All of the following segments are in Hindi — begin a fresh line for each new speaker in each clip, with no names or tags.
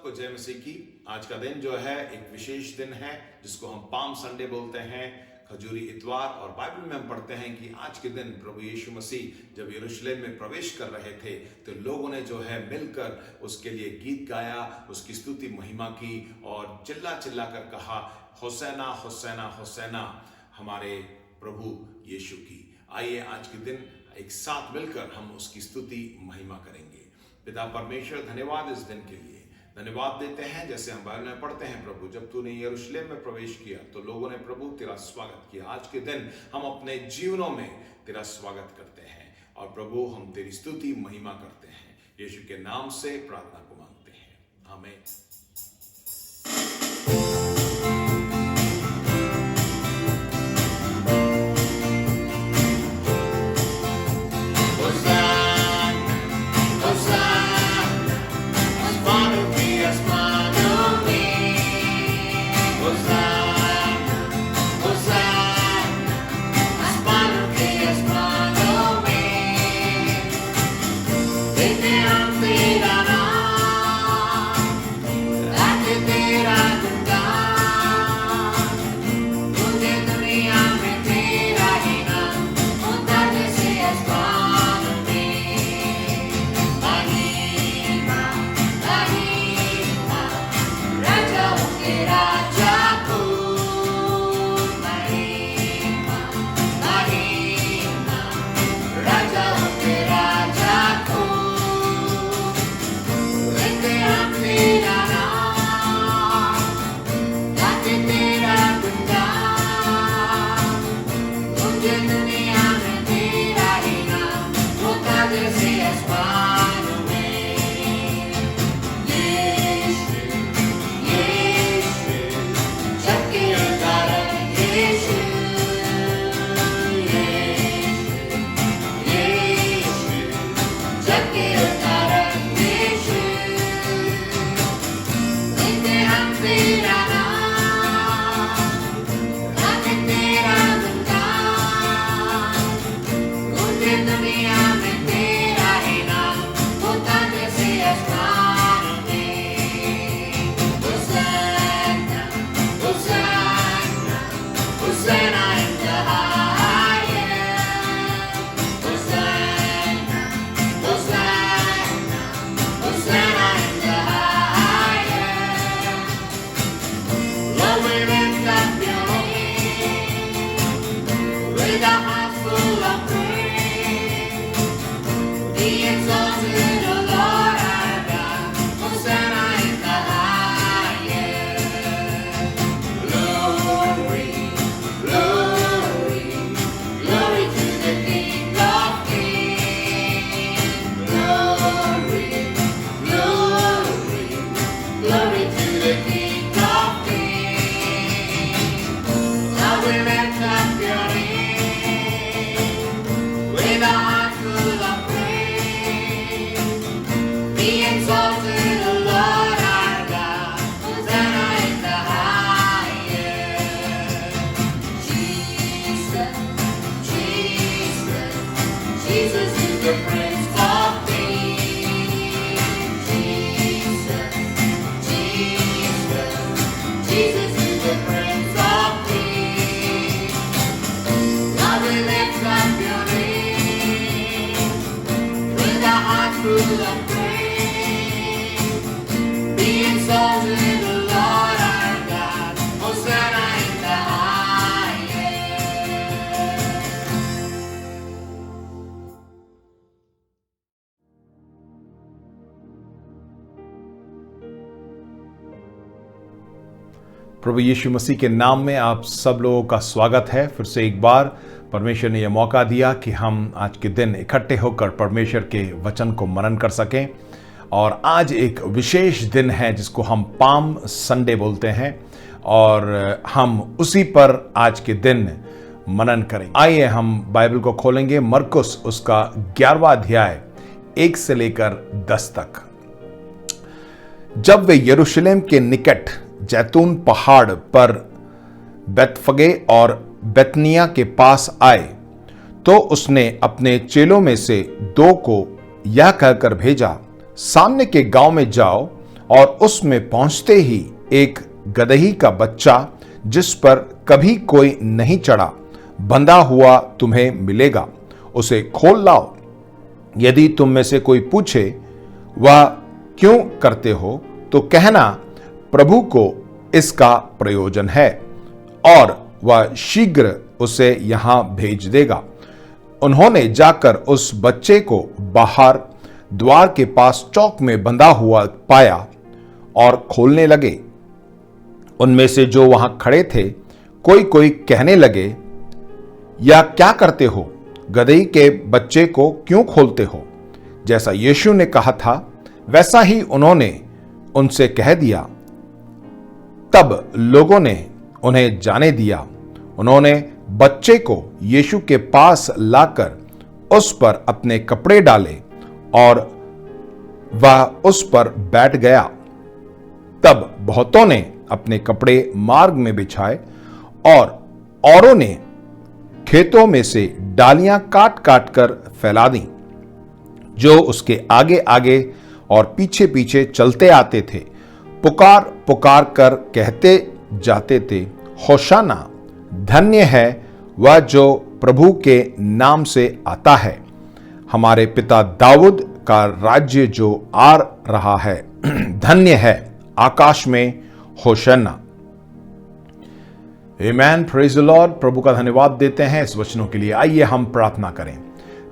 सबको जय मसीह की। आज का दिन जो है एक विशेष दिन है जिसको हम पाम संडे बोलते हैं, खजूरी इतवार। और बाइबल में हम पढ़ते हैं कि आज के दिन प्रभु यीशु मसीह जब यरूशलेम में प्रवेश कर रहे थे तो लोगों ने जो है मिलकर उसके लिए गीत गाया, उसकी स्तुति महिमा की और चिल्ला चिल्ला कर कहा, होसैना होसैना होसैना हमारे प्रभु यीशु की। आइए आज के दिन एक साथ मिलकर हम उसकी स्तुति महिमा करेंगे। पिता परमेश्वर, धन्यवाद इस दिन के लिए, धन्यवाद देते हैं जैसे हम बाइबल में पढ़ते हैं प्रभु, जब तूने यरूशलेम में प्रवेश किया तो लोगों ने प्रभु तेरा स्वागत किया। आज के दिन हम अपने जीवनों में तेरा स्वागत करते हैं और प्रभु हम तेरी स्तुति महिमा करते हैं। यीशु के नाम से प्रार्थना को मांगते हैं, आमीन। प्रभु यीशु मसीह के नाम में आप सब लोगों का स्वागत है। फिर से एक बार परमेश्वर ने यह मौका दिया कि हम आज के दिन इकट्ठे होकर परमेश्वर के वचन को मनन कर सकें। और आज एक विशेष दिन है जिसको हम पाम संडे बोलते हैं और हम उसी पर आज के दिन मनन करेंगे। आइए हम बाइबल को खोलेंगे, मरकुस उसका 11वां अध्याय 1 से लेकर 10 तक। जब वे यरूशलेम के निकट जैतून पहाड़ पर बेतफगे और बेतनिया के पास आए तो उसने अपने चेलों में से 2 को यह कहकर भेजा, सामने के गांव में जाओ
और उसमें पहुंचते ही एक गदही का बच्चा जिस पर कभी कोई नहीं चढ़ा बंधा हुआ तुम्हें मिलेगा, उसे खोल लाओ। यदि तुम में से कोई पूछे वह क्यों करते हो, तो कहना प्रभु को इसका प्रयोजन है और वह शीघ्र उसे यहां भेज देगा। उन्होंने जाकर उस बच्चे को बाहर द्वार के पास चौक में बंधा हुआ पाया और खोलने लगे। उनमें से जो वहां खड़े थे कोई कोई कहने लगे, या क्या करते हो, गदही के बच्चे को क्यों खोलते हो? जैसा यीशु ने कहा था वैसा ही उन्होंने उनसे कह दिया। तब लोगों ने उन्हें जाने दिया। उन्होंने बच्चे को यीशु के पास लाकर उस पर अपने कपड़े डाले और वह उस पर बैठ गया। तब बहुतों ने अपने कपड़े मार्ग में बिछाए और औरों ने खेतों में से डालियां काट काट कर फैला दी। जो उसके आगे आगे और पीछे पीछे चलते आते थे पुकार पुकार कर कहते जाते थे, होशाना, धन्य है वह जो प्रभु के नाम से आता है, हमारे पिता दाऊद का राज्य जो आ रहा है, धन्य है आकाश में होशाना। आमेन, प्रेज द लॉर्ड। प्रभु का धन्यवाद देते हैं इस वचनों के लिए। आइए हम प्रार्थना करें।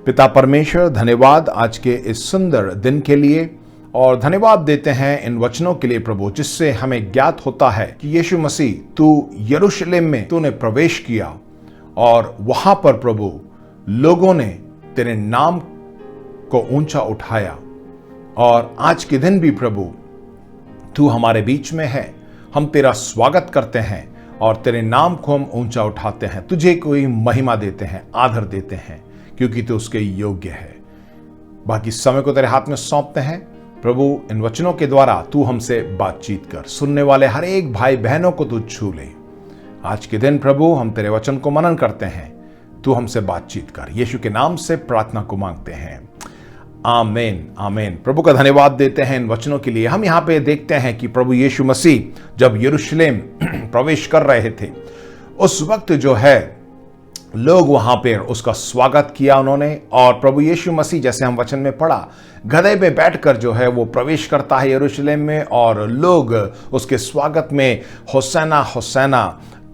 पिता परमेश्वर, धन्यवाद आज के इस सुंदर दिन के लिए और धन्यवाद देते हैं इन वचनों के लिए प्रभु, जिससे हमें ज्ञात होता है कि यीशु मसीह तू यरूशलेम में तूने प्रवेश किया और वहां पर प्रभु लोगों ने तेरे नाम को ऊंचा उठाया। और आज के दिन भी प्रभु तू हमारे बीच में है, हम तेरा स्वागत करते हैं और तेरे नाम को हम ऊंचा उठाते हैं, तुझे कोई महिमा देते हैं, आदर देते हैं, क्योंकि तू उसके योग्य है। बाकी समय को तेरे हाथ में सौंपते हैं प्रभु। इन वचनों के द्वारा तू हमसे बातचीत कर, सुनने वाले हर एक भाई बहनों को तू छू ले। आज के दिन प्रभु हम तेरे वचन को मनन करते हैं, तू हमसे बातचीत कर। यीशु के नाम से प्रार्थना को मांगते हैं, आमीन आमीन। प्रभु का धन्यवाद देते हैं इन वचनों के लिए। हम यहाँ पे देखते हैं कि प्रभु यीशु मसीह जब यरूशलेम प्रवेश कर रहे थे, उस वक्त जो है लोग वहां पे उसका स्वागत किया उन्होंने। और प्रभु यीशु मसीह, जैसे हम वचन में पढ़ा, गधे पे बैठकर जो है वो प्रवेश करता है यरूशलेम में और लोग उसके स्वागत में होसैना होसैना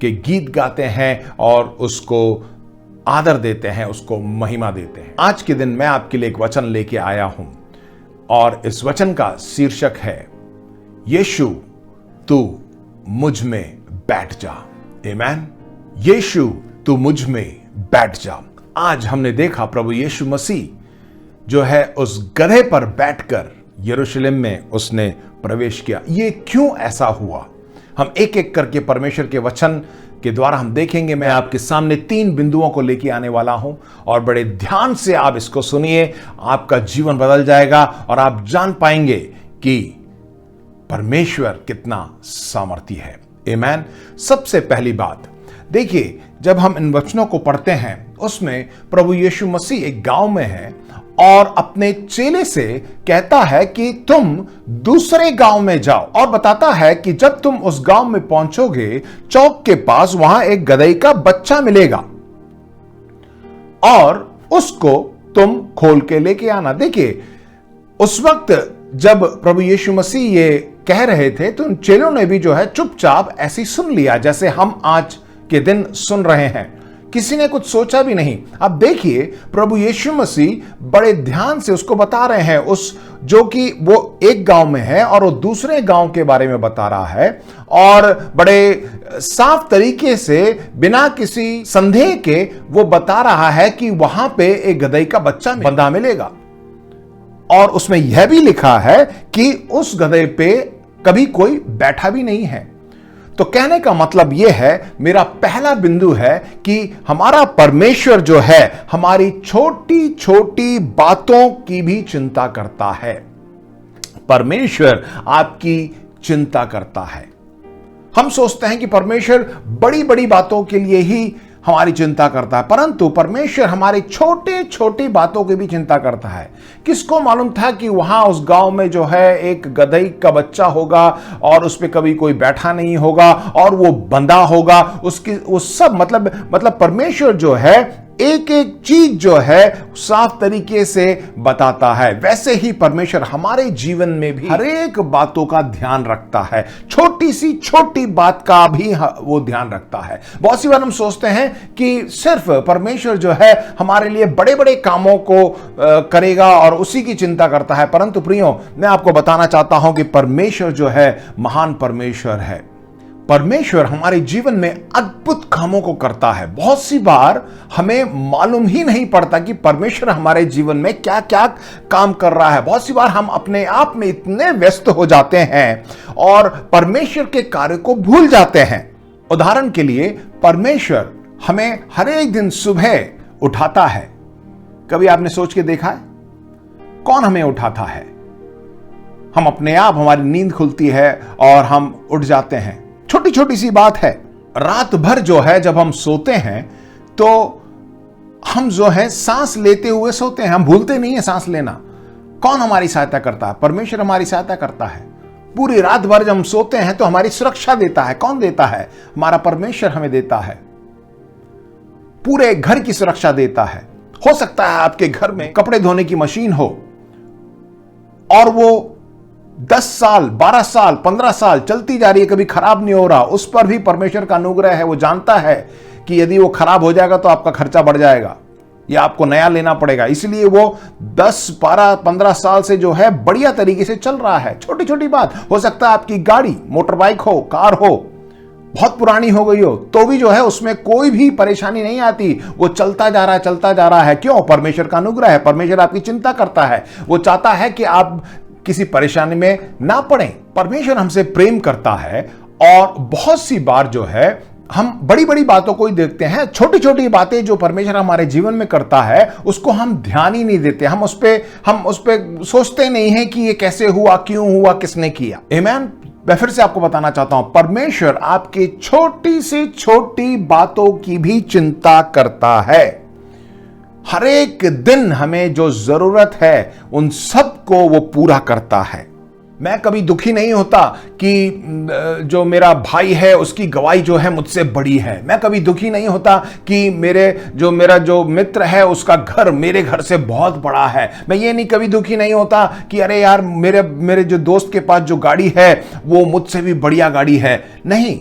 के गीत गाते हैं और उसको आदर देते हैं, उसको महिमा देते हैं। आज के दिन मैं आपके लिए एक वचन लेके आया हूं और इस वचन का शीर्षक है, यीशु तू मुझ में बैठ जा। आमीन। यीशु तू मुझ में बैठ जा। आज हमने देखा प्रभु यीशु मसीह जो है उस गधे पर बैठकर यरूशलेम में उसने प्रवेश किया। ये क्यों ऐसा हुआ, हम एक एक करके परमेश्वर के वचन के द्वारा हम देखेंगे। मैं आपके सामने 3 बिंदुओं को लेके आने वाला हूं और बड़े ध्यान से आप इसको सुनिए, आपका जीवन बदल जाएगा और आप जान पाएंगे कि परमेश्वर कितना सामर्थी है। आमीन। सबसे पहली बात देखिए, जब हम इन वचनों को पढ़ते हैं उसमें प्रभु यीशु मसीह एक गांव में है और अपने चेले से कहता है कि तुम दूसरे गांव में जाओ, और बताता है कि जब तुम उस गांव में पहुंचोगे चौक के पास वहां एक गदही का बच्चा मिलेगा और उसको तुम खोल के लेके आना। देखिए, उस वक्त जब प्रभु यीशु मसीह ये कह रहे थे तो उन चेलों ने भी जो है चुपचाप ऐसी सुन लिया, जैसे हम आज के दिन सुन रहे हैं। किसी ने कुछ सोचा भी नहीं। अब देखिए, प्रभु यीशु मसीह बड़े ध्यान से उसको बता रहे हैं, उस जो कि वो एक गांव में है और वो दूसरे गांव के बारे में बता रहा है और बड़े साफ तरीके से बिना किसी संदेह के वो बता रहा है कि वहां पे एक गदही का बच्चा बंधा मिलेगा। और उसमें यह भी लिखा है कि उस गधे पे कभी कोई बैठा भी नहीं है। तो कहने का मतलब यह है, मेरा पहला बिंदु है कि हमारा परमेश्वर जो है हमारी छोटी छोटी बातों की भी चिंता करता है। परमेश्वर आपकी चिंता करता है। हम सोचते हैं कि परमेश्वर बड़ी बड़ी बातों के लिए ही हमारी चिंता करता है, परंतु परमेश्वर हमारी छोटी छोटी बातों की भी चिंता करता है। किसको मालूम था कि वहां उस गांव में जो है एक गधई का बच्चा होगा और उस पे कभी कोई बैठा नहीं होगा और वो बंधा होगा। उसकी वो सब मतलब परमेश्वर जो है एक एक चीज जो है साफ तरीके से बताता है। वैसे ही परमेश्वर हमारे जीवन में भी हर एक बातों का ध्यान रखता है, छोटी सी छोटी बात का भी वो ध्यान रखता है। बहुत सी बार हम सोचते हैं कि सिर्फ परमेश्वर जो है हमारे लिए बड़े बड़े कामों को करेगा और उसी की चिंता करता है, परंतु प्रियो मैं आपको बताना चाहता हूं कि परमेश्वर जो है महान परमेश्वर है। परमेश्वर हमारे जीवन में अद्भुत कामों को करता है। बहुत सी बार हमें मालूम ही नहीं पड़ता कि परमेश्वर हमारे जीवन में क्या क्या काम कर रहा है। बहुत सी बार हम अपने आप में इतने व्यस्त हो जाते हैं और परमेश्वर के कार्य को भूल जाते हैं। उदाहरण के लिए परमेश्वर हमें हर एक दिन सुबह उठाता है। कभी आपने सोच के देखा है कौन हमें उठाता है? हम अपने आप, हमारी नींद खुलती है और हम उठ जाते हैं। छोटी छोटी सी बात है। रात भर जो है जब हम सोते हैं तो हम जो है सांस लेते हुए सोते हैं, हम भूलते नहीं है सांस लेना। कौन हमारी सहायता करता है? परमेश्वर हमारी सहायता करता है। पूरी रात भर जब हम सोते हैं तो हमारी सुरक्षा देता है। कौन देता है? हमारा परमेश्वर हमें देता है। पूरे घर की सुरक्षा देता है। हो सकता है आपके घर में कपड़े धोने की मशीन हो और वो 10 साल, 12 साल, 15 साल चलती जा रही है, कभी खराब नहीं हो रहा। उस पर भी परमेश्वर का अनुग्रह है। वो जानता है कि यदि वो खराब हो जाएगा तो आपका खर्चा बढ़ जाएगा या आपको नया लेना पड़ेगा, इसलिए वो 10, 12, 15 साल से जो है बढ़िया तरीके से चल रहा है। छोटी छोटी बात। हो सकता है आपकी गाड़ी, मोटर बाइक हो, कार हो, बहुत पुरानी हो गई हो तो भी जो है उसमें कोई भी परेशानी नहीं आती, वो चलता जा रहा है। क्यों? परमेश्वर का अनुग्रह है। परमेश्वर आपकी चिंता करता है। वो चाहता है कि आप किसी परेशानी में ना पड़े। परमेश्वर हमसे प्रेम करता है और बहुत सी बार जो है हम बड़ी बड़ी बातों को ही देखते हैं। छोटी छोटी बातें जो परमेश्वर हमारे जीवन में करता है उसको हम ध्यान ही नहीं देते। हम उस पे सोचते नहीं है कि ये कैसे हुआ, क्यों हुआ, किसने किया। आमीन। मैं फिर से आपको बताना चाहता हूं, परमेश्वर आपकी छोटी से छोटी बातों की भी चिंता करता है। हर एक दिन हमें जो जरूरत है उन सबको वो पूरा करता है। मैं कभी दुखी नहीं होता कि जो मेरा भाई है उसकी गवाही जो है मुझसे बड़ी है। मैं कभी दुखी नहीं होता कि मेरा जो मित्र है उसका घर मेरे घर से बहुत बड़ा है। मैं ये नहीं कभी दुखी नहीं होता कि अरे यार मेरे जो दोस्त के पास जो गाड़ी है वो मुझसे भी बढ़िया गाड़ी है। नहीं,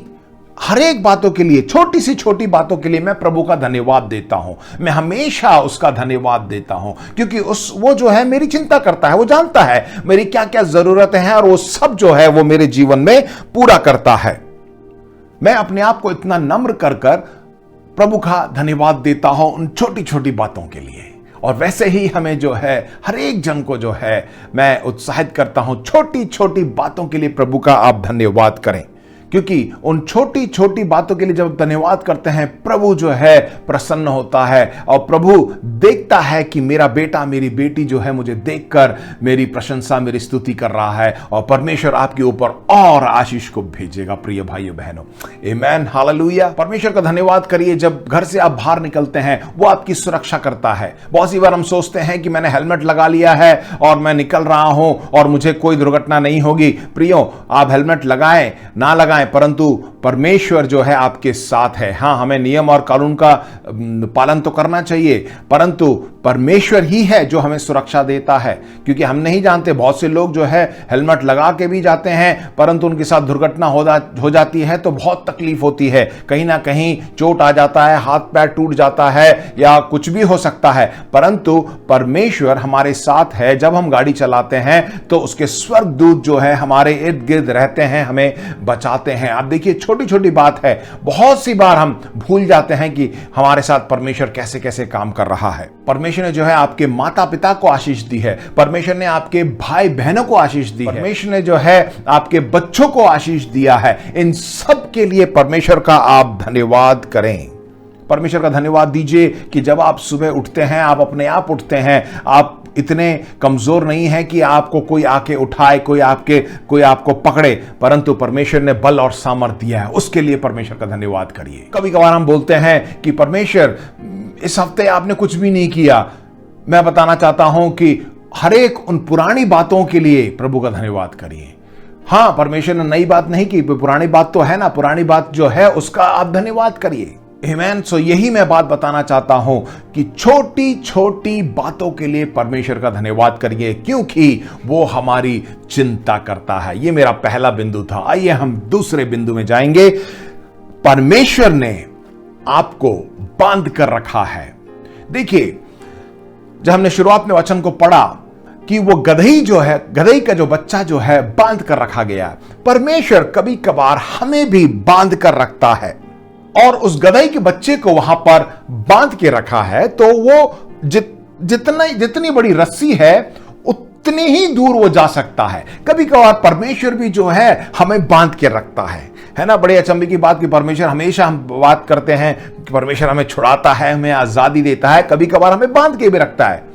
हर एक बातों के लिए, छोटी सी छोटी बातों के लिए मैं प्रभु का धन्यवाद देता हूं। मैं हमेशा उसका धन्यवाद देता हूं क्योंकि वो जो है मेरी चिंता करता है। वो जानता है मेरी क्या क्या जरूरतें हैं और वो सब जो है वो मेरे जीवन में पूरा करता है। मैं अपने आप को इतना नम्र कर प्रभु का धन्यवाद देता हूं उन छोटी छोटी बातों के लिए। और वैसे ही हमें जो है हर एक जन को जो है मैं उत्साहित करता हूं, छोटी छोटी बातों के लिए प्रभु का आप धन्यवाद करें, क्योंकि उन छोटी छोटी बातों के लिए जब धन्यवाद करते हैं प्रभु जो है प्रसन्न होता है और प्रभु देखता है कि मेरा बेटा, मेरी बेटी जो है मुझे देखकर मेरी प्रशंसा, मेरी स्तुति कर रहा है और परमेश्वर आपके ऊपर और आशीष को भेजेगा। प्रिय भाइयों बहनों, आमीन, हालेलुया। परमेश्वर का धन्यवाद करिए। जब घर से आप बाहर निकलते हैं वो आपकी सुरक्षा करता है। बहुत सी बार हम सोचते हैं कि मैंने हेलमेट लगा लिया है और मैं निकल रहा हूं और मुझे कोई दुर्घटना नहीं होगी। प्रियो, आप हेलमेट लगाएं ना लगाएं, परंतु परमेश्वर जो है आपके साथ है। हां, हमें नियम और कानून का पालन तो करना चाहिए, परंतु परमेश्वर ही है जो हमें सुरक्षा देता है, क्योंकि हम नहीं जानते। बहुत से लोग जो है हेलमेट लगा के भी जाते हैं परंतु उनके साथ दुर्घटना हो जाती है तो बहुत तकलीफ होती है। कहीं ना कहीं चोट आ जाता है, हाथ पैर टूट जाता है या कुछ भी हो सकता है, परंतु परमेश्वर हमारे साथ है। जब हम गाड़ी चलाते हैं तो उसके स्वर्गदूत जो है हमारे इर्द गिर्द रहते हैं, हमें बचाते हैं। आप देखिए, छोटी छोटी बात है। बहुत सी बार हम भूल जाते हैं कि हमारे साथ परमेश्वर कैसे कैसे काम कर रहा है। परमेश्वर ने जो है आपके माता पिता को आशीष दी है। परमेश्वर ने आपके भाई बहनों को आशीष दी है। परमेश्वर ने जो है आपके बच्चों को आशीष दिया है। इन सब के लिए परमेश्वर का आप धन्यवाद करें। परमेश्वर का धन्यवाद दीजिए कि जब आप सुबह उठते हैं, आप अपने आप उठते हैं, आप इतने कमजोर नहीं हैं कि आपको कोई आके उठाए, कोई आपको पकड़े, परंतु परमेश्वर ने बल और सामर्थ्य दिया है, उसके लिए परमेश्वर का धन्यवाद करिए। कभी कभार हम बोलते हैं कि परमेश्वर इस हफ्ते आपने कुछ भी नहीं किया। मैं बताना चाहता हूं कि हर एक उन पुरानी बातों के लिए प्रभु का धन्यवाद करिए। हां, परमेश्वर ने नई बात नहीं की, पुरानी बात तो है ना, पुरानी बात जो है उसका आप धन्यवाद करिए। आमीन। सो यही मैं बात बताना चाहता हूं कि छोटी छोटी बातों के लिए परमेश्वर का धन्यवाद करिए, क्योंकि वो हमारी चिंता करता है। ये मेरा पहला बिंदु था। आइए हम दूसरे बिंदु में जाएंगे। परमेश्वर ने आपको बांध कर रखा है। देखिए, जब हमने शुरुआत में वचन को पढ़ा कि वो गदही जो है, गदही का जो बच्चा जो है बांध कर रखा गया। परमेश्वर कभी कभार हमें भी बांध कर रखता है, और उस गदही के बच्चे को वहां पर बांध के रखा है तो वो जितनी बड़ी रस्सी है उतनी ही दूर वो जा सकता है। कभी कभार परमेश्वर भी जो है हमें बांध के रखता है ना। बड़े अचंभे की बात कि परमेश्वर, हमेशा हम बात करते हैं कि परमेश्वर हमें छुड़ाता है, हमें आजादी देता है, कभी कभार हमें बांध के भी रखता है।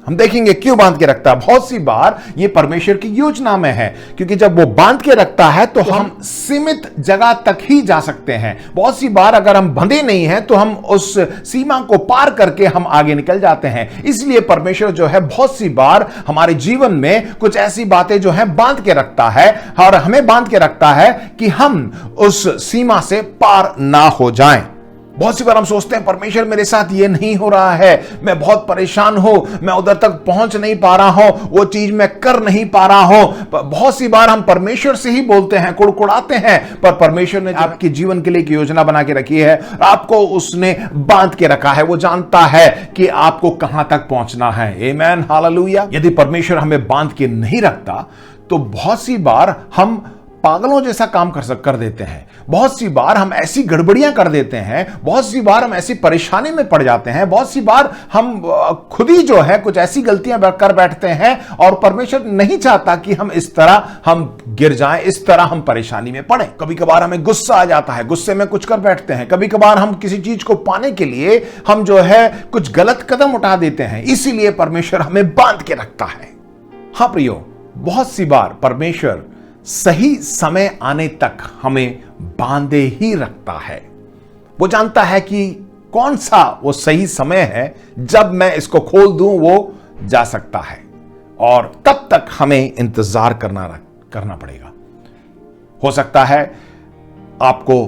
हम देखेंगे क्यों बांध के रखता है। बहुत सी बार ये परमेश्वर की योजना में है, क्योंकि जब वो बांध के रखता है तो हम सीमित जगह तक ही जा सकते हैं। बहुत सी बार अगर हम बंधे नहीं हैं तो हम उस सीमा को पार करके हम आगे निकल जाते हैं। इसलिए परमेश्वर जो है बहुत सी बार हमारे जीवन में कुछ ऐसी बातें जो है बांध के रखता है, और हमें बांध के रखता है कि हम उस सीमा से पार ना हो जाएं। बहुत सी बार हम सोचते हैं परमेश्वर मेरे साथ ये नहीं हो रहा है, मैं बहुत परेशान हूं, मैं उधर तक पहुंच नहीं पा रहा हूं, वो चीज मैं कर नहीं पा रहा हूं। बहुत सी बार हम परमेश्वर से ही बोलते हैं, कुड़कुड़ाते हैं, पर परमेश्वर ने आपके जीवन के लिए एक योजना बना के रखी है, आपको उसने बांध के रखा है। वो जानता है कि आपको कहां तक पहुंचना है। आमीन, हालेलुया। यदि परमेश्वर हमें बांध के नहीं रखता तो बहुत सी बार हम पागलों जैसा काम कर देते हैं। बहुत सी बार हम ऐसी गड़बड़ियां कर देते हैं, बहुत सी बार हम ऐसी परेशानी में पड़ जाते हैं, बहुत सी बार हम खुद ही जो है कुछ ऐसी गलतियां कर बैठते हैं, और परमेश्वर नहीं चाहता कि हम इस तरह हम गिर जाएं, इस तरह हम परेशानी में पड़े। कभी कभार हमें गुस्सा आ जाता है, गुस्से में कुछ कर बैठते हैं। कभी कभार हम किसी चीज को पाने के लिए हम जो है कुछ गलत कदम उठा देते हैं, इसीलिए परमेश्वर हमें बांध के रखता है। हां प्रियो, बहुत सी बार परमेश्वर सही समय आने तक हमें बांधे ही रखता है। वो जानता है कि कौन सा वो सही समय है, जब मैं इसको खोल दूं वो जा सकता है, और तब तक हमें इंतजार करना पड़ेगा। हो सकता है आपको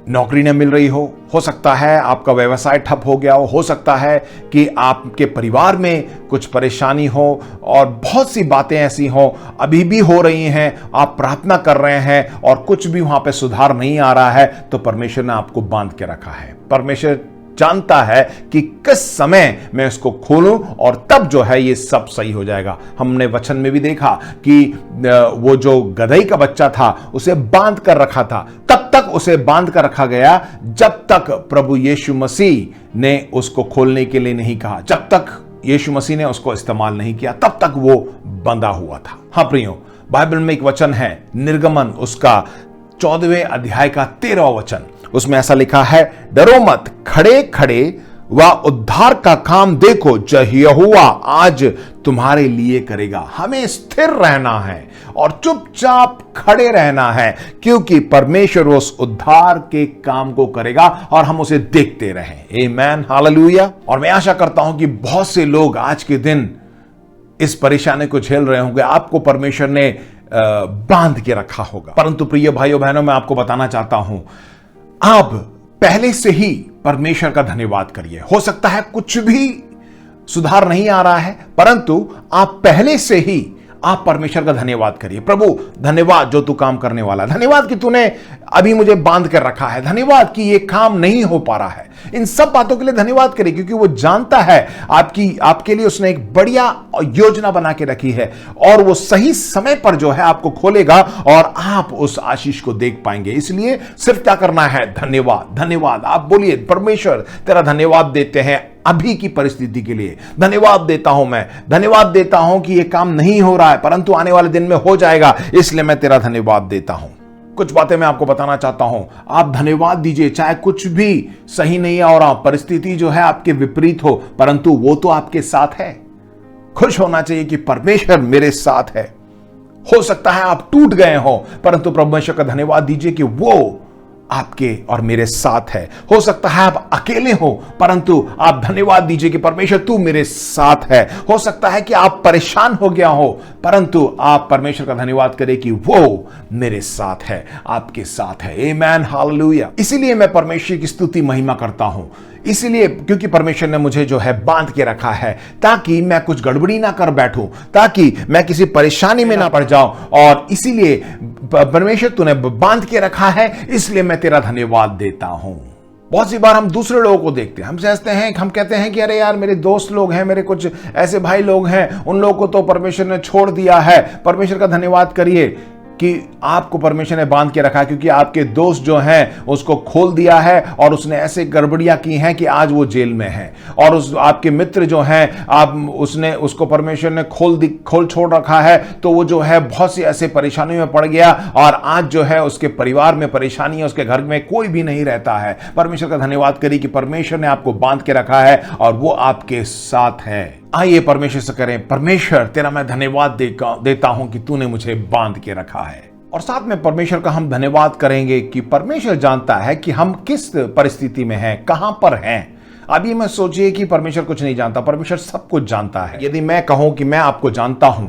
नौकरी न मिल रही हो सकता है आपका व्यवसाय ठप हो गया हो सकता है कि आपके परिवार में कुछ परेशानी हो, और बहुत सी बातें ऐसी हो, अभी भी हो रही हैं, आप प्रार्थना कर रहे हैं और कुछ भी वहां पे सुधार नहीं आ रहा है, तो परमेश्वर ने आपको बांध के रखा है। परमेश्वर जानता है कि किस समय मैं इसको खोलूं, और तब जो है ये सब सही हो जाएगा। हमने वचन में भी देखा कि वो जो गदही का बच्चा था उसे बांध कर रखा था, तब तक उसे बांध कर रखा गया जब तक प्रभु यीशु मसीह ने उसको खोलने के लिए नहीं कहा, जब तक यीशु मसीह ने उसको इस्तेमाल नहीं किया, तब तक वो बंधा हुआ था। हाँ प्रियो, बाइबल में एक वचन है, निर्गमन उसका 14वें अध्याय का 13वां वचन, उसमें ऐसा लिखा है, डरो मत, खड़े खड़े व उद्धार का काम देखो, जो यहोवा आज तुम्हारे लिए करेगा। हमें स्थिर रहना है और चुपचाप खड़े रहना है, क्योंकि परमेश्वर उस उद्धार के काम को करेगा और हम उसे देखते रहें। आमीन, हालेलुया। और मैं आशा करता हूं कि बहुत से लोग आज के दिन इस परेशानी को झेल रहे होंगे, आपको परमेश्वर ने बांध के रखा होगा। परंतु प्रिय भाइयों बहनों, मैं आपको बताना चाहता हूं, आप पहले से ही परमेश्वर का धन्यवाद करिए। हो सकता है कुछ भी सुधार नहीं आ रहा है, परंतु आप पहले से ही आप परमेश्वर का धन्यवाद करिए। प्रभु धन्यवाद जो तू काम करने वाला, धन्यवाद कि तूने अभी मुझे बांध कर रखा है, धन्यवाद कि ये काम नहीं हो पा रहा है। इन सब बातों के लिए धन्यवाद करिए, क्योंकि वो जानता है आपके लिए उसने एक बढ़िया योजना बना के रखी है, और वो सही समय पर जो है आपको खोलेगा और आप उस आशीष को देख पाएंगे। इसलिए सिर्फ क्या करना है, धन्यवाद धन्यवाद। आप बोलिए, परमेश्वर तेरा धन्यवाद देते हैं अभी की परिस्थिति के लिए, धन्यवाद देता हूं, मैं धन्यवाद देता हूं कि यह काम नहीं हो रहा है, परंतु आने वाले दिन में हो जाएगा, इसलिए मैं तेरा धन्यवाद देता हूं। कुछ बातें मैं आपको बताना चाहता हूं, आप धन्यवाद दीजिए, चाहे कुछ भी सही नहीं है और परिस्थिति जो है आपके विपरीत हो, परंतु वो तो आपके साथ है। खुश होना चाहिए कि परमेश्वर मेरे साथ है। हो सकता है आप टूट गए हो, परंतु परमेश्वर का धन्यवाद दीजिए कि वो आपके और मेरे साथ है। हो सकता है आप अकेले हो, परंतु आप धन्यवाद दीजिए कि परमेश्वर तू मेरे साथ है। हो सकता है कि आप परेशान हो गया हो, परंतु आप परमेश्वर का धन्यवाद करें कि वो मेरे साथ है, आपके साथ है। आमेन, हालेलुया। इसीलिए मैं परमेश्वर की स्तुति महिमा करता हूं, इसीलिए क्योंकि परमेश्वर ने मुझे जो है बांध के रखा है, ताकि मैं कुछ गड़बड़ी ना कर बैठूं, ताकि मैं किसी परेशानी में ना पड़ जाऊं। और इसीलिए परमेश्वर तूने बांध के रखा है, इसलिए मैं तेरा धन्यवाद देता हूं। बहुत सी बार हम दूसरे लोगों को देखते हैं, हम सोचते हैं, हम कहते हैं कि अरे यार मेरे दोस्त लोग हैं, मेरे कुछ ऐसे भाई लोग हैं, उन लोगों को तो परमेश्वर ने छोड़ दिया है। परमेश्वर का धन्यवाद करिए कि आपको परमेश्वर ने बांध के रखा, क्योंकि आपके दोस्त जो हैं उसको खोल दिया है और उसने ऐसे गड़बड़ियां की हैं कि आज वो जेल में है। और उस आपके मित्र जो हैं, उसको परमेश्वर ने खोल छोड़ रखा है, तो वो जो है बहुत सी ऐसे परेशानियों में पड़ गया और आज जो है उसके परिवार में परेशानी है, उसके घर में कोई भी नहीं रहता है। परमेश्वर का धन्यवाद करिए कि परमेश्वर ने आपको बांध के रखा है और वो आपके साथ है। आइए परमेश्वर से करें, परमेश्वर तेरा मैं धन्यवाद देता हूं कि तूने मुझे बांध के रखा है। और साथ में परमेश्वर का हम धन्यवाद करेंगे कि परमेश्वर जानता है कि हम किस परिस्थिति में हैं, कहां पर हैं। अभी मैं सोचिए कि परमेश्वर कुछ नहीं जानता, परमेश्वर सब कुछ जानता है। यदि मैं कहूं कि मैं आपको जानता हूं,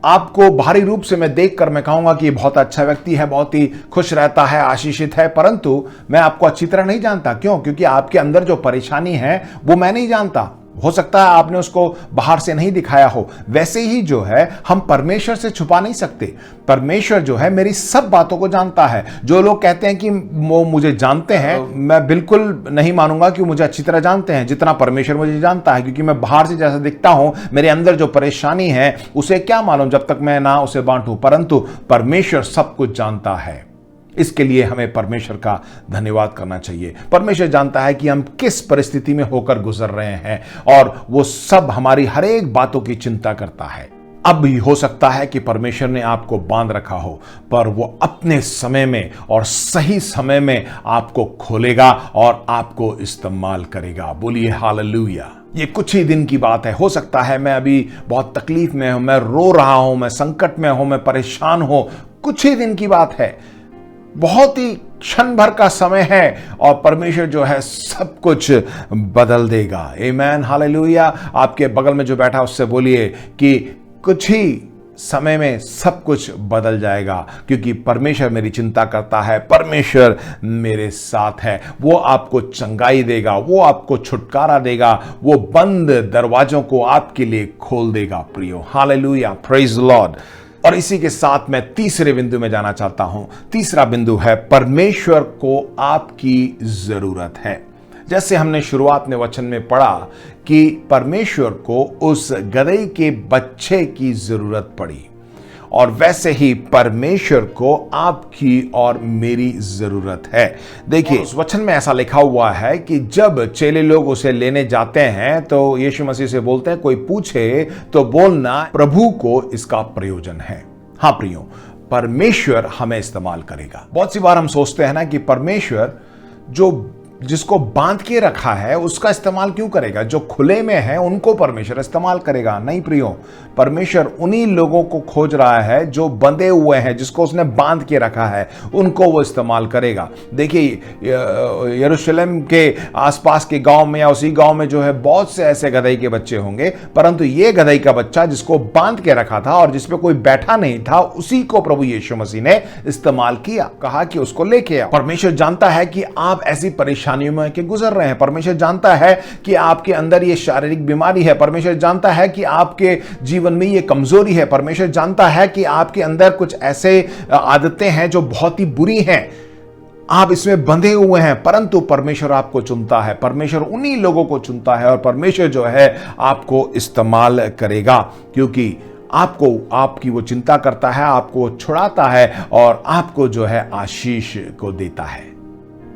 आपको बाहरी रूप से मैं देखकर मैं कहूंगा कि बहुत अच्छा व्यक्ति है, बहुत ही खुश रहता है, आशीषित है, परंतु मैं आपको अच्छी तरह नहीं जानता। क्यों? क्योंकि आपके अंदर जो परेशानी है वो मैं नहीं जानता। हो सकता है आपने उसको बाहर से नहीं दिखाया हो। वैसे ही जो है हम परमेश्वर से छुपा नहीं सकते। परमेश्वर जो है मेरी सब बातों को जानता है। जो लोग कहते हैं कि वो मुझे जानते हैं, मैं बिल्कुल नहीं मानूंगा कि वो मुझे अच्छी तरह जानते हैं जितना परमेश्वर मुझे जानता है। क्योंकि मैं बाहर से जैसा दिखता हूं, मेरे अंदर जो परेशानी है उसे क्या मालूम जब तक मैं ना उसे बांटूं। परंतु परमेश्वर सब कुछ जानता है, इसके लिए हमें परमेश्वर का धन्यवाद करना चाहिए। परमेश्वर जानता है कि हम किस परिस्थिति में होकर गुजर रहे हैं और वो सब हमारी हर एक बातों की चिंता करता है। अब भी हो सकता है कि परमेश्वर ने आपको बांध रखा हो, पर वो अपने समय में और सही समय में आपको खोलेगा और आपको इस्तेमाल करेगा। बोलिए हालेलुया। ये कुछ ही दिन की बात है। हो सकता है मैं अभी बहुत तकलीफ में हूं, मैं रो रहा हूं, मैं संकट में हूं, मैं परेशान हूं। कुछ ही दिन की बात है, बहुत ही क्षण भर का समय है और परमेश्वर जो है सब कुछ बदल देगा। आमेन, हालेलुया। आपके बगल में जो बैठा उससे बोलिए कि कुछ ही समय में सब कुछ बदल जाएगा, क्योंकि परमेश्वर मेरी चिंता करता है, परमेश्वर मेरे साथ है। वो आपको चंगाई देगा, वो आपको छुटकारा देगा, वो बंद दरवाजों को आपके लिए खोल देगा। प्रियो, हालेलुया, प्रेज लॉर्ड। और इसी के साथ मैं तीसरे बिंदु में जाना चाहता हूं। तीसरा बिंदु है परमेश्वर को आपकी जरूरत है। जैसे हमने शुरुआत में वचन में पढ़ा कि परमेश्वर को उस गदही के बच्चे की जरूरत पड़ी, और वैसे ही परमेश्वर को आपकी और मेरी जरूरत है। देखिए उस वचन में ऐसा लिखा हुआ है कि जब चेले लोग उसे लेने जाते हैं तो यीशु मसीह से बोलते हैं, कोई पूछे तो बोलना प्रभु को इसका प्रयोजन है। हाँ प्रियो, परमेश्वर हमें इस्तेमाल करेगा। बहुत सी बार हम सोचते हैं ना कि परमेश्वर जिसको बांध के रखा है उसका इस्तेमाल क्यों करेगा, जो खुले में है उनको परमेश्वर इस्तेमाल करेगा। नहीं प्रियो, परमेश्वर उन्हीं लोगों को खोज रहा है जो बंधे हुए हैं, जिसको उसने बांध के रखा है, उनको वो इस्तेमाल करेगा। देखिए यरूशलेम के आसपास के गांव में या उसी गांव में जो है बहुत से ऐसे गदही के बच्चे होंगे, परंतु ये गदही का बच्चा जिसको बांध के रखा था और जिसपे कोई बैठा नहीं था, उसी को प्रभु यीशु मसीह ने इस्तेमाल किया, कहा कि उसको लेके आओ। परमेश्वर जानता है कि आप ऐसी परेशानियों में के गुजर रहे हैं। परमेश्वर जानता है कि आपके अंदर ये शारीरिक बीमारी है। परमेश्वर जानता है कि आपके जीवन में ये कमजोरी है। परमेश्वर जानता है कि आपके अंदर कुछ ऐसे आदतें हैं जो बहुत ही बुरी हैं, आप इसमें बंधे हुए हैं, परंतु परमेश्वर आपको चुनता है। परमेश्वर उन्हीं लोगों को चुनता है और परमेश्वर जो है आपको इस्तेमाल करेगा, क्योंकि आपकी वो चिंता करता है, आपको छुड़ाता है और आपको जो है आशीष को देता है।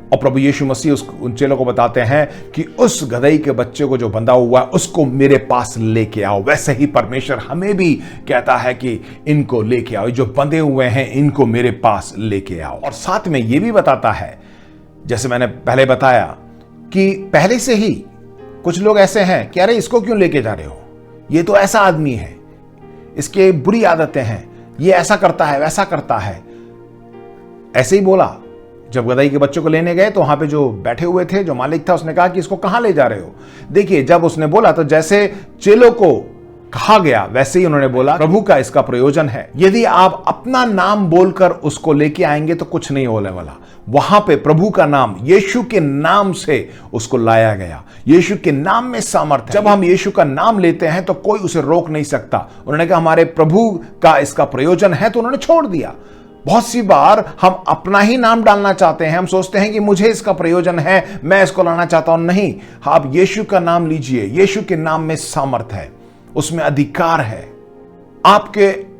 और प्रभु यीशु मसीह उन चेलों को बताते हैं कि उस गदही के बच्चे को जो बंधा हुआ है उसको मेरे पास लेके आओ। वैसे ही परमेश्वर हमें भी कहता है कि इनको लेके आओ, जो बंधे हुए हैं इनको मेरे पास लेके आओ। और साथ में ये भी बताता है, जैसे मैंने पहले बताया, कि पहले से ही कुछ लोग ऐसे हैं कि अरे इसको क्यों लेके जा रहे हो, ये तो ऐसा आदमी है, इसके बुरी आदतें हैं, ये ऐसा करता है वैसा करता है। ऐसे ही बोला। जब गदही के बच्चों को लेने गए तो वहां पे जो बैठे हुए थे, जो मालिक था, उसने कहा कि इसको कहां ले जा रहे हो। देखिए, जब उसने बोला तो जैसे चेलों को कहा गया वैसे ही उन्होंने बोला, प्रभु का इसका प्रयोजन है। यदि आप अपना नाम बोलकर उसको लेके आएंगे तो कुछ नहीं होने वाला। वहां पे प्रभु का नाम, यीशु के नाम से उसको लाया गया। यीशु के नाम में सामर्थ है। जब हम यीशु का नाम लेते हैं तो कोई उसे रोक नहीं सकता। उन्होंने कहा हमारे प्रभु का इसका प्रयोजन है, तो उन्होंने छोड़ दिया। बहुत सी बार हम अपना ही नाम डालना चाहते हैं। हम सोचते हैं कि मुझे इसका प्रयोजन है, मैं इसको लाना चाहता हूं। नहीं, आप यीशु का नाम लीजिए। यीशु के नाम में सामर्थ है, उसमें अधिकार है।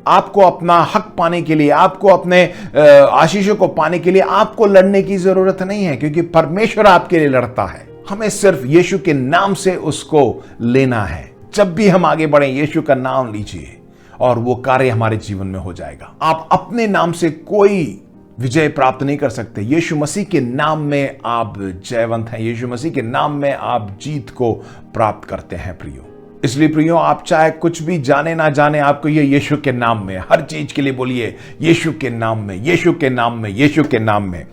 आपको अपना हक पाने के लिए, आपको अपने आशीषों को पाने के लिए आपको लड़ने की जरूरत नहीं है, क्योंकि परमेश्वर आपके लिए लड़ता है। हमें सिर्फ यीशु के नाम से उसको लेना है। जब भी हम आगे बढ़े, यीशु का नाम लीजिए और वो कार्य हमारे जीवन में हो जाएगा। आप अपने नाम से कोई विजय प्राप्त नहीं कर सकते। यीशु मसीह के नाम में आप जयवंत हैं। यीशु मसीह के नाम में आप जीत को प्राप्त करते हैं प्रियो। इसलिए प्रियो, आप चाहे कुछ भी जाने ना जाने, आपको ये यीशु के नाम में, हर चीज के लिए बोलिए यीशु के नाम में, यीशु के नाम में, यीशु के नाम में।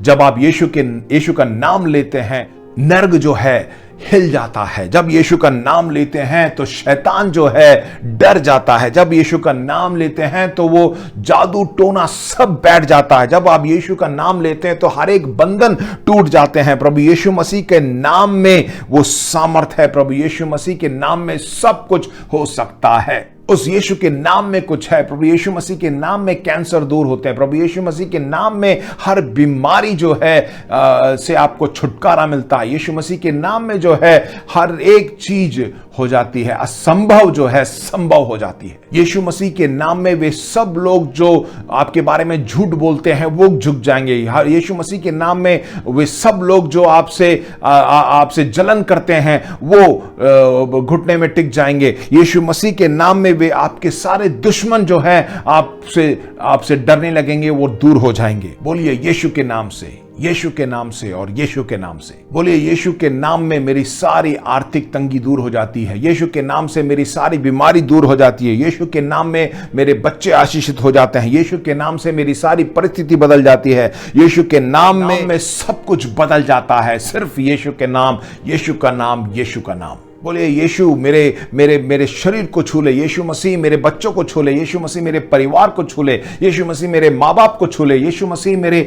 जब आप यीशु का नाम लेते हैं, नर्क जो है हिल जाता है। जब यीशु का नाम लेते हैं तो शैतान जो है डर जाता है। जब यीशु का नाम लेते हैं तो वो जादू टोना सब बैठ जाता है। जब आप यीशु का नाम लेते हैं तो हर एक बंधन टूट जाते हैं। प्रभु यीशु मसीह के नाम में वो सामर्थ है। प्रभु यीशु मसीह के नाम में सब कुछ हो सकता है। उस यीशु के नाम में कुछ है। प्रभु यीशु मसीह के नाम में कैंसर दूर होते हैं। प्रभु यीशु मसीह के नाम में हर बीमारी जो है से आपको छुटकारा मिलता है। यीशु मसीह के नाम में जो है हर एक चीज हो जाती है, असंभव जो है संभव हो जाती है। यीशु मसीह के नाम में वे सब लोग जो आपके बारे में झूठ बोलते हैं वो झुक जाएंगे। यीशु मसीह के नाम में वे सब लोग जो आपसे जलन करते हैं वो घुटने में टिक जाएंगे। यीशु मसीह के नाम में वे आपके सारे दुश्मन जो हैं आपसे डरने लगेंगे, वो दूर हो जाएंगे। बोलिए यीशु के नाम से, यीशु के नाम से और यीशु के नाम से। बोलिए यीशु के नाम में मेरी सारी आर्थिक तंगी दूर हो जाती है। यीशु के नाम से मेरी सारी बीमारी दूर हो जाती है। यीशु के नाम में मेरे बच्चे आशीषित हो जाते हैं। यीशु के नाम से मेरी सारी परिस्थिति बदल जाती है। यीशु के नाम में सब कुछ बदल जाता है। सिर्फ यीशु के नाम, यीशु का नाम, यीशु का नाम। बोलिए यीशु मेरे शरीर को छू ले। यीशु मसीह मेरे बच्चों को छू ले। यीशु मसीह मेरे परिवार को छू ले। यीशु मसीह मेरे माँ बाप को छू ले। यीशु मसीह मेरे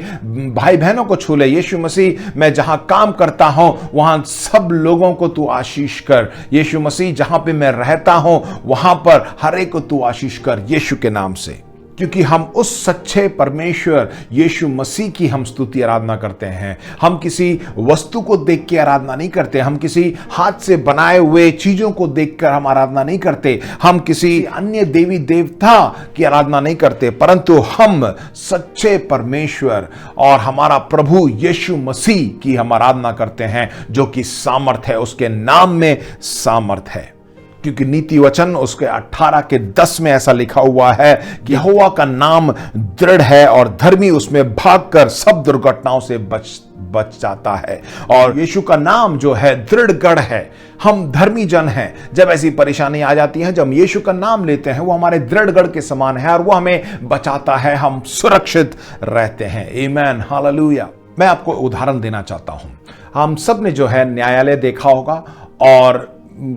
भाई बहनों को छू ले। यीशु मसीह मैं जहां काम करता हूं वहां सब लोगों को तू आशीष कर। यीशु मसीह जहां पे मैं रहता हूं वहां पर हर एक को तू आशीष कर, यीशु के नाम से। क्योंकि हम उस सच्चे परमेश्वर यीशु मसीह की हम स्तुति आराधना करते हैं। हम किसी वस्तु को देख के आराधना नहीं करते। हम किसी हाथ से बनाए हुए चीजों को देखकर हम आराधना नहीं करते। हम किसी अन्य देवी देवता की आराधना नहीं करते, परंतु हम सच्चे परमेश्वर और हमारा प्रभु यीशु मसीह की हम आराधना करते हैं, जो कि सामर्थ है। उसके नाम में सामर्थ है। क्योंकि नीति वचन उसके 18:10 में ऐसा लिखा हुआ है कि यहोवा का नाम दृढ़ है और धर्मी उसमें भागकर सब दुर्घटनाओं से बच जाता है। और यीशु का नाम जो है दृढ़ गढ़ है। हम धर्मी जन हैं। जब ऐसी परेशानी आ जाती है, जब हम यीशु का नाम लेते हैं, वो हमारे दृढ़ गढ़ के समान है और वो हमें बचाता है। हम सुरक्षित रहते हैं। आमीन, हालेलुया। मैं आपको उदाहरण देना चाहता हूं। हम सब ने जो है न्यायालय देखा होगा और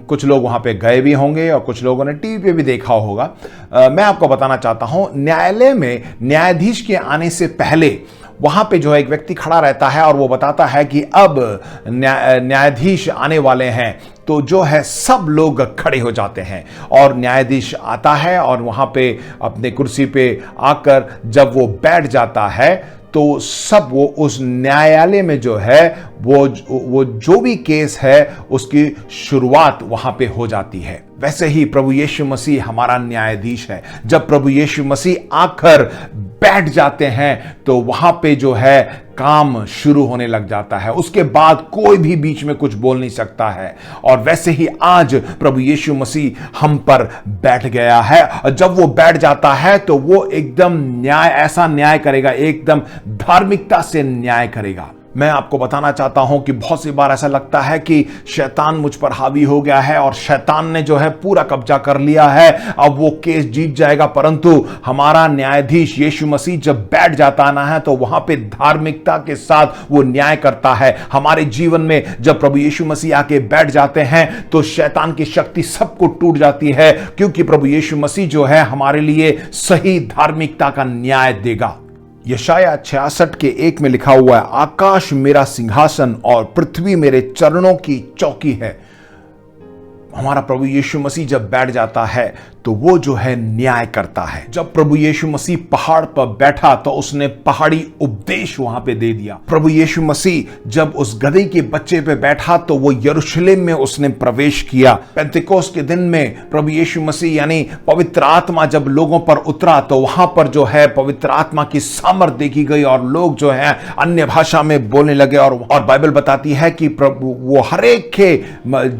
कुछ लोग वहां पे गए भी होंगे और कुछ लोगों ने टीवी पे भी देखा होगा। मैं आपको बताना चाहता हूं, न्यायालय में न्यायाधीश के आने से पहले वहां पे जो है एक व्यक्ति खड़ा रहता है और वो बताता है कि अब न्यायाधीश आने वाले हैं। तो जो है सब लोग खड़े हो जाते हैं और न्यायाधीश आता है और वहां पे अपने कुर्सी पे आकर जब वो बैठ जाता है तो सब वो उस न्यायालय में जो है वो जो भी केस है उसकी शुरुआत वहां पे हो जाती है। वैसे ही प्रभु यीशु मसीह हमारा न्यायाधीश है। जब प्रभु यीशु मसीह आकर बैठ जाते हैं तो वहां पे जो है काम शुरू होने लग जाता है। उसके बाद कोई भी बीच में कुछ बोल नहीं सकता है। और वैसे ही आज प्रभु यीशु मसीह हम पर बैठ गया है और जब वो बैठ जाता है तो वो एकदम ऐसा न्याय करेगा, एकदम धार्मिकता से न्याय करेगा। मैं आपको बताना चाहता हूं कि बहुत सी बार ऐसा लगता है कि शैतान मुझ पर हावी हो गया है और शैतान ने जो है पूरा कब्जा कर लिया है, अब वो केस जीत जाएगा। परंतु हमारा न्यायाधीश यीशु मसीह जब बैठ जाता ना है तो वहां पे धार्मिकता के साथ वो न्याय करता है। हमारे जीवन में जब प्रभु यीशु मसीह आके बैठ जाते हैं तो शैतान की शक्ति सबको टूट जाती है, क्योंकि प्रभु यीशु मसीह जो है हमारे लिए सही धार्मिकता का न्याय देगा। यशाया 66 के 1 में लिखा हुआ है, आकाश मेरा सिंहासन और पृथ्वी मेरे चरणों की चौकी है। हमारा प्रभु यीशु मसीह जब बैठ जाता है तो वो जो है न्याय करता है। जब प्रभु यीशु मसीह पहाड़ पर बैठा तो उसने पहाड़ी उपदेश वहां पे दे दिया। प्रभु यीशु मसीह जब उस गधे के बच्चे पे बैठा तो वो यरूशलेम में उसने प्रवेश किया। पेंतिकोस्त के दिन में प्रभु यीशु मसीह यानी पवित्र आत्मा जब लोगों पर उतरा तो वहां पर जो है पवित्र आत्मा की सामर्थ देखी गई और लोग जो है अन्य भाषा में बोलने लगे। और बाइबल बताती है कि प्रभु वो हरेक के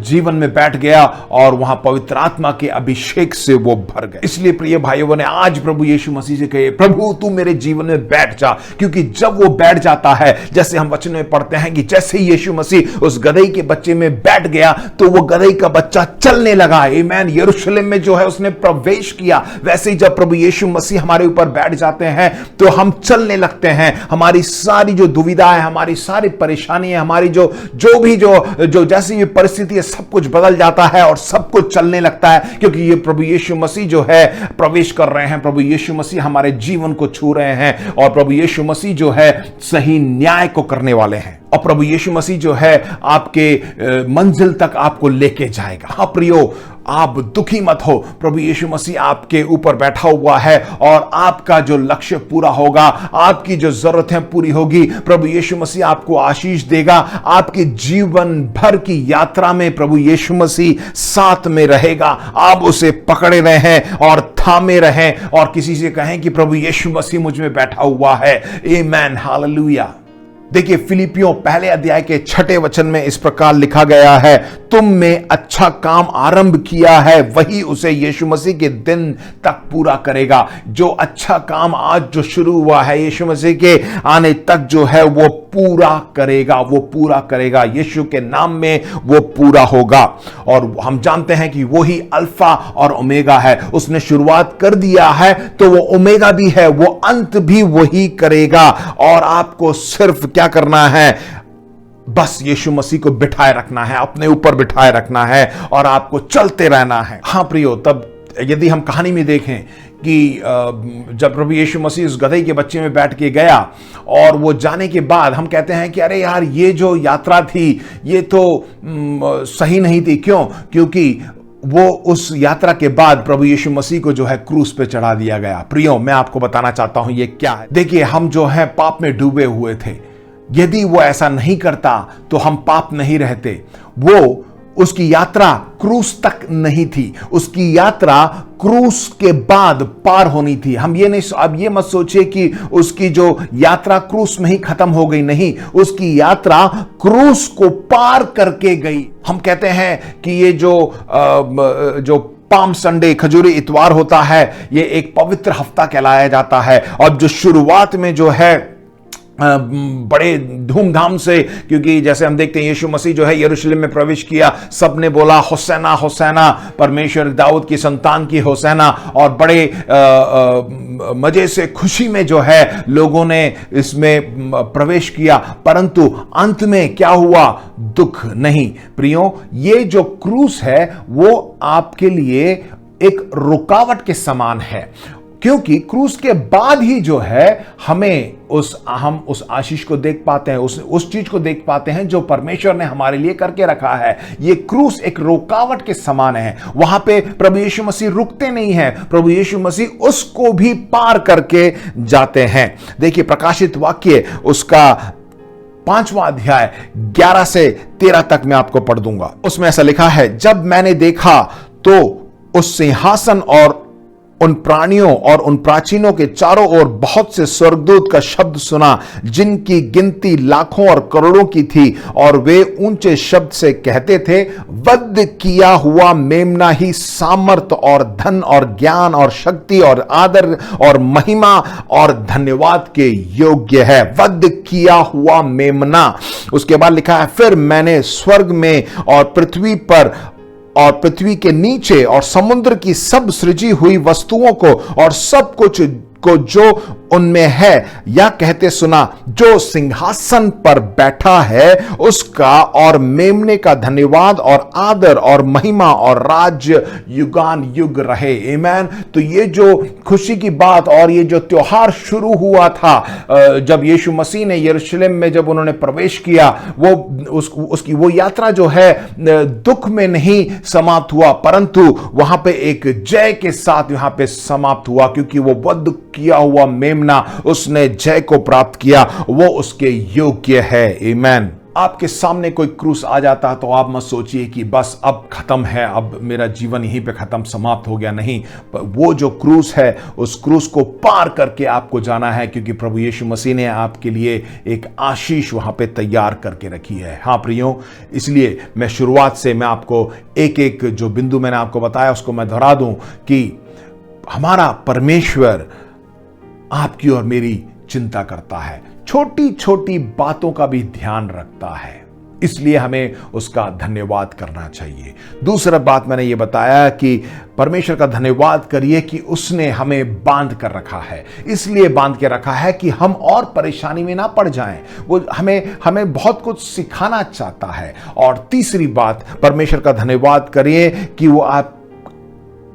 जीवन में बैठ गया और वहां पवित्र आत्मा के अभिषेक से वो भर गए। इसलिए प्रिय भाइयों ने आज प्रभु यीशु मसीह से कहे, प्रभु तू मेरे जीवन में बैठ जा, क्योंकि जब वो बैठ जाता है, जैसे हम वचन में पढ़ते हैं कि जैसे ही यीशु मसीह उस गधे के बच्चे में बैठ गया तो वो गधे का बच्चा चलने लगा। आमीन। यरूशलेम में जो है उसने प्रवेश किया। वैसे ही जब प्रभु यीशु मसीह हमारे ऊपर बैठ जाते हैं तो हम चलने लगते हैं। हमारी सारी जो दुविधा है, हमारी सारी परेशानी है, हमारी जो जैसी भी परिस्थिति है, सब कुछ बदल जाता है और सब कुछ चलने लगता है, क्योंकि ये प्रभु यीशु मसीह जो है प्रवेश कर रहे हैं। प्रभु यीशु मसीह हमारे जीवन को छू रहे हैं और प्रभु यीशु मसीह जो है सही न्याय को करने वाले हैं। और प्रभु यीशु मसीह जो है आपके मंजिल तक आपको लेके जाएगा। हाँ प्रियो, आप दुखी मत हो, प्रभु यीशु मसीह आपके ऊपर बैठा हुआ है और आपका जो लक्ष्य पूरा होगा, आपकी जो जरूरतें पूरी होगी। प्रभु यीशु मसीह आपको आशीष देगा। आपके जीवन भर की यात्रा में प्रभु यीशु मसीह साथ में रहेगा। आप उसे पकड़े रहें और थामे रहें और किसी से कहें कि प्रभु यीशु मसीह मुझ में बैठा हुआ है। आमीन, हालेलुया। देखिए, फिलिपियों पहले अध्याय के 6 वचन में इस प्रकार लिखा गया है, तुम में अच्छा काम आरंभ किया है वही उसे यीशु मसीह के दिन तक पूरा करेगा। जो अच्छा काम आज जो शुरू हुआ है यीशु मसीह के आने तक जो है वो पूरा करेगा, वो पूरा करेगा। यीशु के नाम में वो पूरा होगा। और हम जानते हैं कि वो ही अल्फा और ओमेगा है। उसने शुरुआत कर दिया है तो वो ओमेगा भी है, वो अंत भी वही करेगा। और आपको सिर्फ क्या करना है, बस यीशु मसीह को बिठाए रखना है, अपने ऊपर बिठाए रखना है और आपको चलते रहना है। हाँ प्रियो, तब यदि हम कहानी में देखें कि जब प्रभु यीशु मसीह उस गधे के बच्चे में बैठ के गया और वो जाने के बाद हम कहते हैं कि अरे यार, ये जो यात्रा थी ये तो सही नहीं थी। क्यों? क्योंकि वो उस यात्रा के बाद प्रभु यीशु मसीह को जो है क्रूस पे चढ़ा दिया गया। प्रियो, मैं आपको बताना चाहता हूं ये क्या है। देखिए, हम जो है पाप में डूबे हुए थे। यदि वो ऐसा नहीं करता तो हम पाप नहीं रहते। वो उसकी यात्रा क्रूस तक नहीं थी, उसकी यात्रा क्रूस के बाद पार होनी थी। हम ये नहीं, अब ये मत सोचिए कि उसकी जो यात्रा क्रूस में ही खत्म हो गई। नहीं, उसकी यात्रा क्रूस को पार करके गई। हम कहते हैं कि ये जो पाम संडे, खजूरी इतवार होता है, ये एक पवित्र हफ्ता कहलाया जाता है। और जो शुरुआत में जो है बड़े धूमधाम से, क्योंकि जैसे हम देखते हैं यीशु मसीह जो है यरूशलेम में प्रवेश किया, सबने बोला होसैना होसैना, परमेश्वर दाऊद की संतान की होसैना। और बड़े मजे से, खुशी में जो है लोगों ने इसमें प्रवेश किया। परंतु अंत में क्या हुआ? दुख। नहीं प्रियो, ये जो क्रूस है वो आपके लिए एक रुकावट के समान है, क्योंकि क्रूस के बाद ही जो है हम उस आशीष को देख पाते हैं, उस चीज को देख पाते हैं जो परमेश्वर ने हमारे लिए करके रखा है। ये क्रूस एक रुकावट के समान है। वहां पे प्रभु यीशु मसीह रुकते नहीं हैं, प्रभु यीशु मसीह उसको भी पार करके जाते हैं। देखिए, प्रकाशित वाक्य उसका 5वां अध्याय 11 से 13 तक मैं आपको पढ़ दूंगा। उसमें ऐसा लिखा है, जब मैंने देखा तो उस सिंहासन और उन प्राणियों और उन प्राचीनों के चारों ओर बहुत से स्वर्गदूत का शब्द सुना, जिनकी गिनती लाखों और करोड़ों की थी, और वे ऊंचे शब्द से कहते थे, वध किया हुआ मेमना ही सामर्थ और धन और ज्ञान और शक्ति और आदर और महिमा और धन्यवाद के योग्य है। वध किया हुआ मेमना। उसके बाद लिखा है, फिर मैंने स्वर्ग में और पृथ्वी पर और पृथ्वी के नीचे और समुद्र की सब सृजी हुई वस्तुओं को और सब कुछ को जो उनमें है, यह कहते सुना, जो सिंहासन पर बैठा है उसका और मेमने का धन्यवाद और आदर और महिमा और राज्य युगान युग रहे। आमीन। तो ये जो खुशी की बात और ये जो त्योहार शुरू हुआ था, जब यीशु मसीह ने यरूशलेम में जब उन्होंने प्रवेश किया, उसकी वो यात्रा जो है दुख में नहीं समाप्त हुआ, परंतु वहां पे एक जय के साथ यहां पे समाप्त हुआ, क्योंकि वो वध किया हुआ मेमना उसने जय को प्राप्त किया, वो उसके योग्य है। आमीन। आपके सामने कोई क्रूस आ जाता है तो आप मत सोचिए कि बस अब खत्म है, अब मेरा जीवन यहीं पे खत्म समाप्त हो गया। नहीं, वो जो क्रूस है उस क्रूस को पार करके आपको जाना है, क्योंकि प्रभु यीशु मसीह ने आपके लिए एक आशीष वहां पे तैयार करके रखी है। हाँ प्रियो, इसलिए मैं शुरुआत से मैं आपको एक एक जो बिंदु मैंने आपको बताया उसको मैं दोहरा दूं कि हमारा परमेश्वर आपकी और मेरी चिंता करता है, छोटी छोटी बातों का भी ध्यान रखता है, इसलिए हमें उसका धन्यवाद करना चाहिए। दूसरा बात मैंने ये बताया कि परमेश्वर का धन्यवाद करिए कि उसने हमें बांध कर रखा है, इसलिए बांध के रखा है कि हम और परेशानी में ना पड़ जाएं। वो हमें बहुत कुछ सिखाना चाहता है। और तीसरी बात, परमेश्वर का धन्यवाद करिए कि वो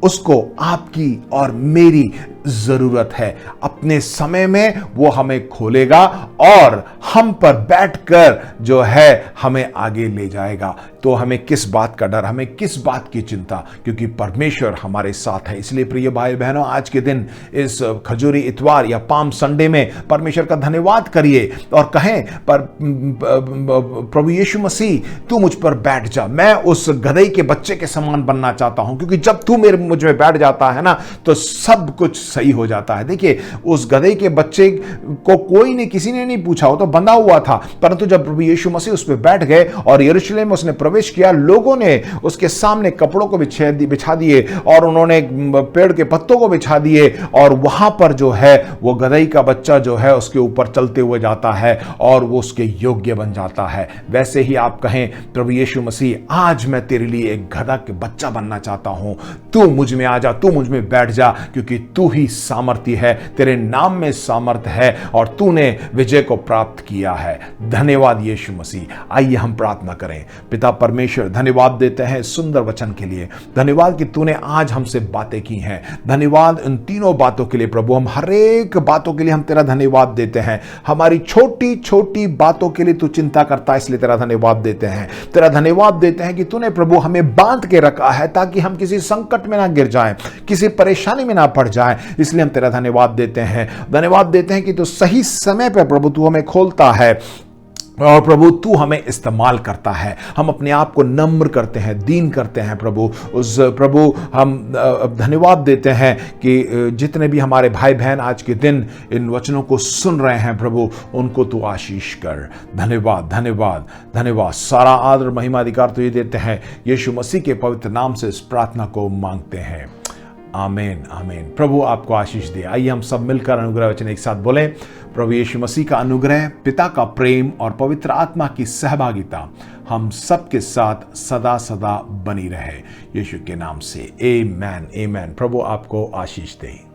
उसको आपकी और मेरी जरूरत है। अपने समय में वो हमें खोलेगा और हम पर बैठकर जो है हमें आगे ले जाएगा। तो हमें किस बात का डर, हमें किस बात की चिंता, क्योंकि परमेश्वर हमारे साथ है। इसलिए प्रिय भाई बहनों, आज के दिन इस खजूरी इतवार या पाम संडे में परमेश्वर का धन्यवाद करिए और कहें, पर प्रभु यीशु मसीह तू मुझ पर बैठ जा, मैं उस गधे के बच्चे के समान बनना चाहता हूं, क्योंकि जब तू मुझ में बैठ जाता है ना तो सब कुछ सही हो जाता है। देखिए, उस गधे के बच्चे को किसी ने नहीं पूछा, वो तो बंधा हुआ था, परंतु जब प्रभु यीशु मसीह उस पर बैठ गए और यरूशलेम में उसने प्रवेश किया, लोगों ने उसके सामने कपड़ों को बिछा दिए और उन्होंने पेड़ के पत्तों को बिछा दिए, और वहां पर जो है वो गधे का बच्चा जो है उसके ऊपर चलते हुए जाता है और वो उसके योग्य बन जाता है। वैसे ही आप कहें, प्रभु यीशु मसीह, आज मैं तेरे लिए एक गधा के बच्चा बनना चाहता हूं, तू मुझ में आ जा, तू मुझ में बैठ जा, क्योंकि तू ही सामर्थ्य है, तेरे नाम में सामर्थ्य है और तूने विजय को प्राप्त किया है। धन्यवाद यीशु मसीह। आइए हम प्रार्थना करें। पिता परमेश्वर, धन्यवाद देते हैं सुंदर वचन के लिए। धन्यवाद कि तूने आज हमसे बातें की हैं। धन्यवाद इन तीनों बातों के लिए प्रभु, हम हर एक बातों के लिए हम तेरा धन्यवाद देते हैं। हमारी छोटी छोटी बातों के लिए तू चिंता करता है, इसलिए तेरा धन्यवाद देते हैं। तेरा धन्यवाद देते हैं कि तूने प्रभु हमें बांध के रखा है ताकि हम किसी संकट में ना गिर जाएं, किसी परेशानी में ना पड़ जाएं। इसलिए हम तेरा धन्यवाद देते हैं। धन्यवाद देते हैं कि तू सही समय पर प्रभु तू हमें खोलता है और प्रभु तू हमें इस्तेमाल करता है। हम अपने आप को नम्र करते हैं, दीन करते हैं प्रभु। प्रभु हम धन्यवाद देते हैं कि जितने भी हमारे भाई बहन आज के दिन इन वचनों को सुन रहे हैं प्रभु, उनको तू आशीष कर। धन्यवाद धन्यवाद धन्यवाद। सारा आदर महिमा अधिकार तुझे देते हैं, यीशु मसीह के पवित्र नाम से इस प्रार्थना को मांगते हैं। आमीन आमीन। प्रभु आपको आशीष दे। आइए हम सब मिलकर अनुग्रह वचन एक साथ बोलें। प्रभु यीशु मसीह का अनुग्रह, पिता का प्रेम और पवित्र आत्मा की सहभागिता हम सबके साथ सदा सदा बनी रहे, यीशु के नाम से। आमीन आमीन। प्रभु आपको आशीष दे।